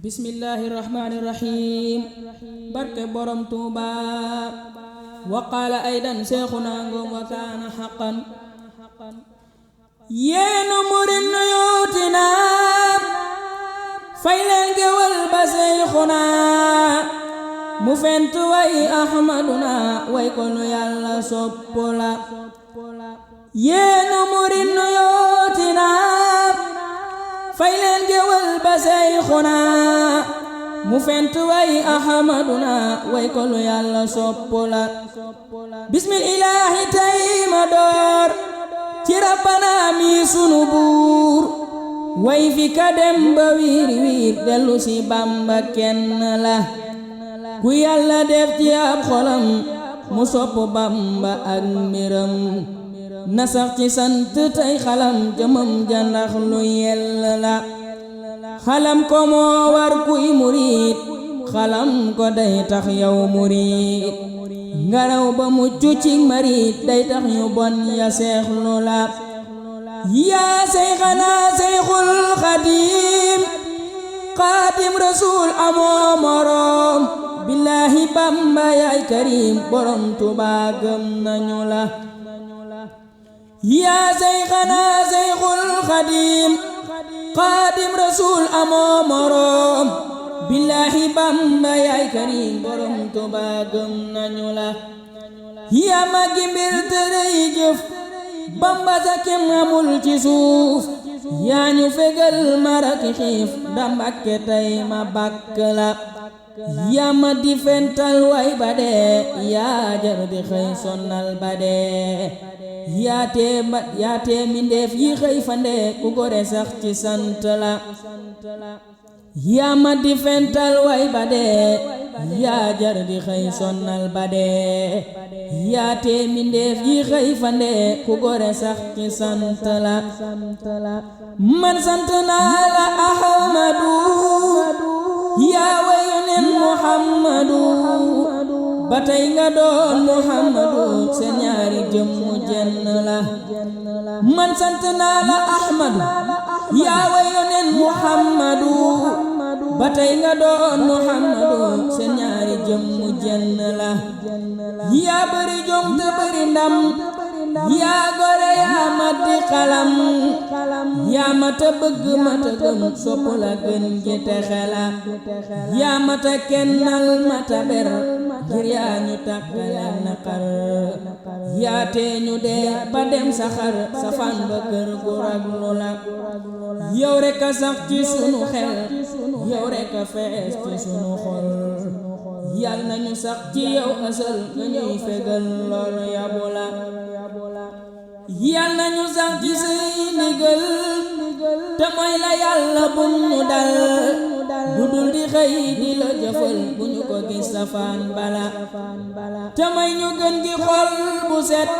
Bismillahirrahmanirrahim. Barke borom Tuuba. Wa qaala aydan seexuna ngom wa kaana haqqan. Yéenu murid nu yuutina fay leen gewal ba seexuna mu fent way ahmaduna way ko nu Yàlla soppu la. Yéenu murid nu yuutina fay leen gewal ba seexuna mu fent way ahmaduna way ko nu Yàlla soppu la. Bismillaahi tey ma door ci rabbana mi sunu buur way fi ka dem ba wiiri wiir dellu si Bamba kenn la. ku Yàlla def ci ab xolam mu sopp Bamba ak mbiram na sax ci sant tey xalam jëmam jandax lu yell la. xalam ko moo war kuy murit xalam ko day tax yow murit ngaraw ba mucc ci marit day tax ñu bon ya seexlu la. yaa seyxana seyxul xadim xadim rasul amoo moroom billaahi Bamba yaay karim borom Tuuba gëm nañu la. yaa seyxana seyxul xadim xadim rasul amoo moroom billaahi Bamba yaay karim borom Tuuba gëm nañu la. yaa màggi mbir te rëy jëf Bamba sa kem amul ci suuf yaa ñu fegal maraki xiif da Mbàkke tey ma bàkk la. yaa ma di fental way ba dee yaa jar di xëy sonnal ba dee yaa tee mindeef yi xëy fande ku gore sax ci sant la. yaa ma di fental way ba dee yaa jar di xëy sonnal ba dee yaa tee mindeef yi xëy fande ku gore sax ci sant la. man sant naa la Ahmadu yaa wayonen Muhammadu ba tey nga doon Muhammadu seen ñaari jëmmu jenn la. man sant naa la Ahmadu yaa wayonen Muhammadu ba tey nga doon Muhammadu seen ñaari jëmmu jenn la. yaa bari jom te bari ndam yaa gore yaa matti xalam yaa mata bëgg mata gëm sopp la gën ji texe la. yaa mata kennal mata ber ngir yaa ñu takkale naqar yaa tee ñu dee ba dem saxar safaan ba kër gu raglu la. yow rekk a sax ci sunu xel yow rekk a fees ci sunu xol yal nañu sax ci yow asal nga ñuy fegal lor yabu la. yal nañu sax ci say ndigal te mooy la Yàlla bum ñu dal lu dul di xëy di la jëfal bu ñu ko gis safaan bala. te may ñu gën gi xol bu set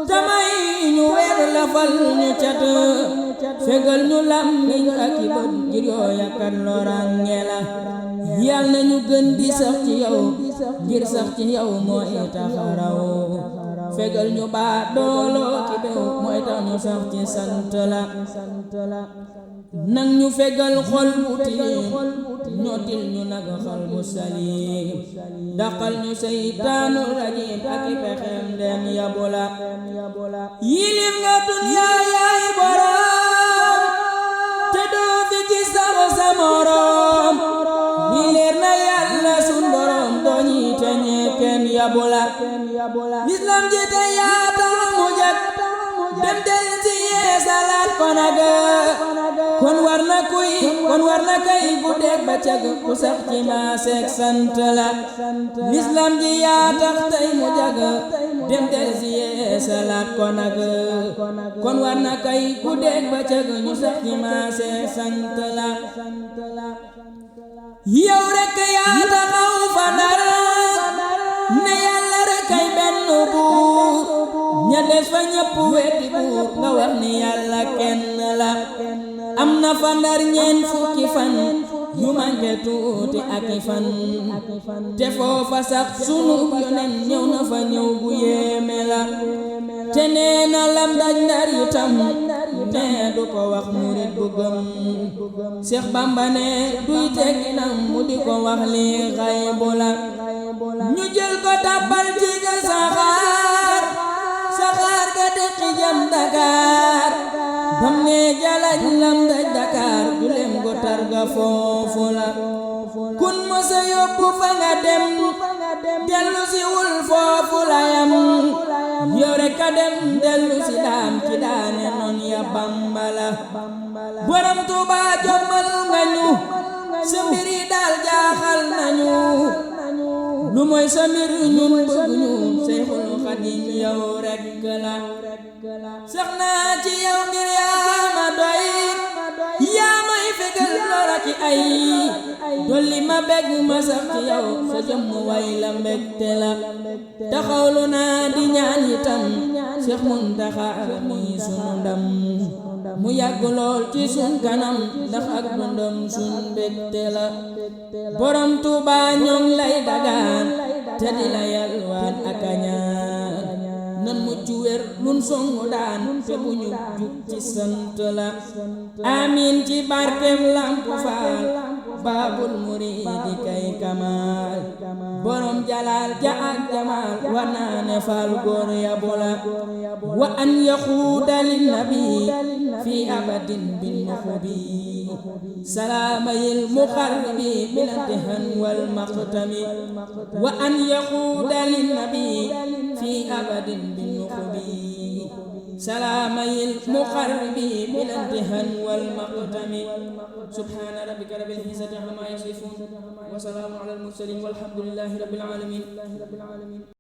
te may ñu weer lafal ñu cat fegal ñu làmmiñ ak i bët ngir yooya kat loraange la. yal nañu gën di sax ci yow ngir sax ci yow mooy taxaraw fegal ñu baa dooloo ki bew mooy tax ñu sax ci sant la. nang ñu fegal xol bu tilim ñootil ñu nag xol bu salim daqal ñu seytaanu rajim ak i pexem dem yabu la. yilif nga duniyaa yaay borom te doo fi gis sax sa morom ni leer na Yàlla sun borom doo ñi te ñee kenn yabu la. lislam ji te yaa tax mu jag dem del ci yeesalaat ko nag kon war na kay guddeeg bëccëg ku sax ci maaseek sant la. lislam ji yaa tax tey mu jag dem del ci yeesalaat ko nag kon war na kay guddeeg bëccëg ñu sax ci maaseek sant la. yow rekk yaa taxaw fa dara ne Yàlla rekk ay benn buur ña des fa ñëpp weddi buur nga wax ni Yàlla kenn la. am na fa Ndar ñeent fukki fan yu manqué tuuti ak i fan te foofa sax sunu yonen ñëw na fa ñëw bu yéeme la. te nee na lam daj Ndar itam nee du ko wax murit bu gëm Seex Bamba ne duy tekki na wax li xaybu la ñu jël ko tàbbal ci ga saxaar ga dëkki jëm Dakar bam ne jalañ lam daj Dakar julem go targa foofu la kun mosa yóbbu fa nga dem dellu si wul foofu la yam yore ka dem dellu si daan ci daane noon ya Bamba la borom Tuuba jommal nga ñu sa mbir yi daal jaaxal nañu lu mooy sa mbir ñun bëgguñu Seyxul Xadim yow rekk la sax naa ci yow ngir yaa ma doy yaa may fegal loola ci ay dolli ma bég ma sax ci yow sa jëmm way la mbégte la taxawlu naa di ñaan itam Seex Muntaxa mi sunu ndam mu yàgg lool ci sun kanam ndax ak dundam sun mbégte la borom Tuuba ñoom lay dagaan te di la yalwaan ak a ñaan nan mucc wér lun songu daan te bu ñu jug ci sant la amiin ci barkem Lamp Faal baabul muriidi kay kamaal borom jalaal ja ak jamaal wa naane faal góor ya bula wa an yaxuuda linnabi fi abadin bin nuxubi salaamayil muqarribi bil imtihan wal maqtami wa an yaxuuda linnabi fi abadin bin nuxubi salaamayil muqarribi bil imtihan wal maqtami subhaana rabbika rabbil izzati ammaa yasifuun wa salaamun alal mursaliin walhamdulillaahi rabbil aalamiin